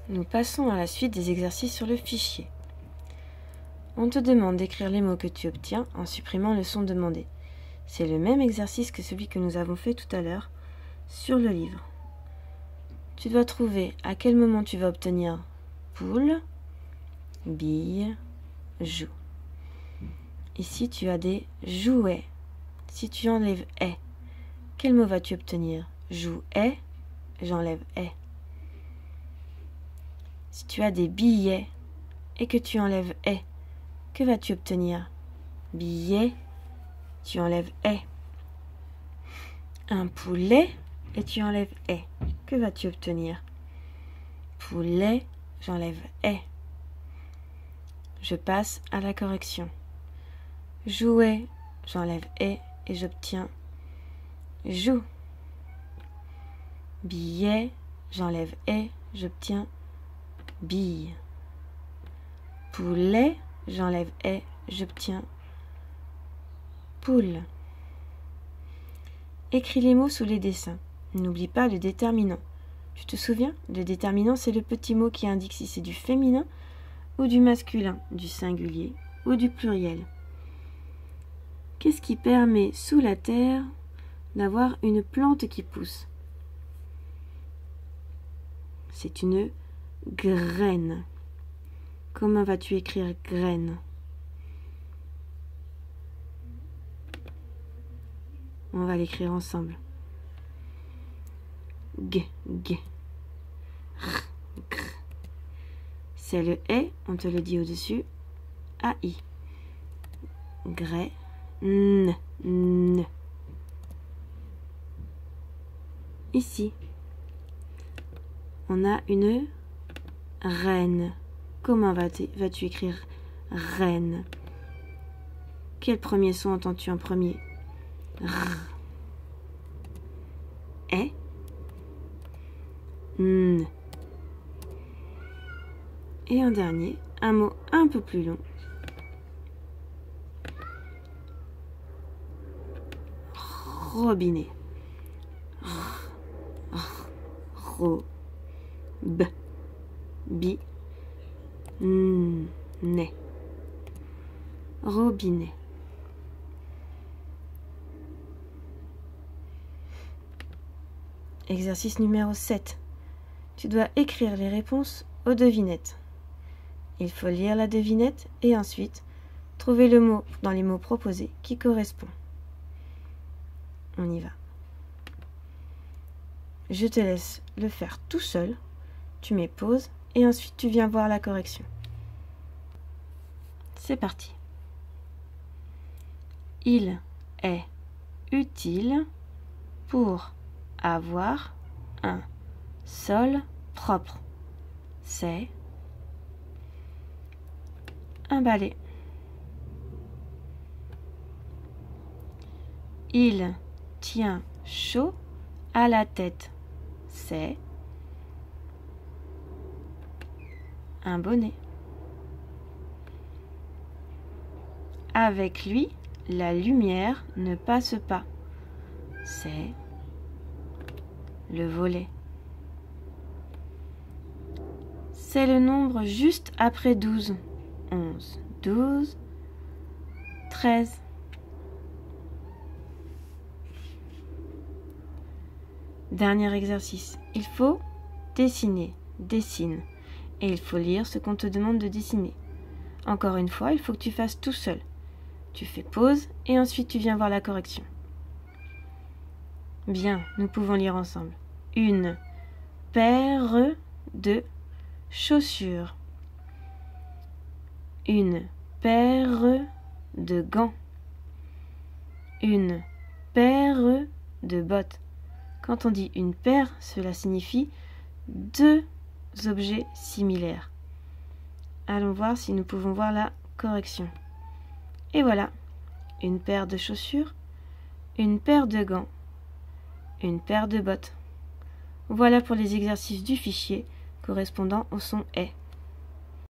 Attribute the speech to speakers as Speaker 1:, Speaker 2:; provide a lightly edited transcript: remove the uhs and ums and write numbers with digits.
Speaker 1: Nous passons à la suite des exercices sur le fichier. On te demande d'écrire les mots que tu obtiens en supprimant le son demandé. C'est le même exercice que celui que nous avons fait tout à l'heure sur le livre. Tu dois trouver à quel moment tu vas obtenir poule, bille, joue. Ici, tu as des jouets. Si tu enlèves « est », quel mot vas-tu obtenir? Jouet, j'enlève « est ». Si tu as des billets et que tu enlèves « est », que vas-tu obtenir? Billet, tu enlèves « est ». Un poulet et tu enlèves « est ». Que vas-tu obtenir? Poulet, j'enlève « est ». Je passe à la correction. Jouet, j'enlève « est » et j'obtiens joue. Billet, j'enlève « est », j'obtiens bille. Poulet, j'enlève « est », j'obtiens poule. Écris les mots sous les dessins. N'oublie pas le déterminant. Tu te souviens? Le déterminant, c'est le petit mot qui indique si c'est du féminin ou du masculin, du singulier ou du pluriel. Qu'est-ce qui permet sous la terre d'avoir une plante qui pousse? C'est une graine. Comment vas-tu écrire graine? On va l'écrire ensemble. G, G. R, gr. C'est le « on te le dit au-dessus. AI. Grès, N, N. Ici, on a une reine. Comment vas-tu écrire reine? Quel premier son entends-tu en premier? R. Et. N. Et un dernier, un mot un peu plus long. Robinet. R. R. Ro. B. Bi. Né. Robinet. Exercice numéro 7. Tu dois écrire les réponses aux devinettes. Il faut lire la devinette et ensuite trouver le mot dans les mots proposés qui correspond. On y va. Je te laisse le faire tout seul. Tu mets pause et ensuite tu viens voir la correction. C'est parti. Il est utile pour avoir un sol propre. C'est un balai. Il tient chaud à la tête. C'est un bonnet. Avec lui, la lumière ne passe pas. C'est le volet. C'est le nombre juste après 12. 11, 12, 13. Dernier exercice. Il faut dessiner. Dessine. Et il faut lire ce qu'on te demande de dessiner. Encore une fois, il faut que tu fasses tout seul. Tu fais pause et ensuite tu viens voir la correction. Bien, nous pouvons lire ensemble. Une paire de chaussures. Une paire de gants. Une paire de bottes. Quand on dit une paire, cela signifie deux objets similaires. Allons voir si nous pouvons voir la correction. Et voilà, une paire de chaussures, une paire de gants, une paire de bottes. Voilà pour les exercices du fichier correspondant au son « est ».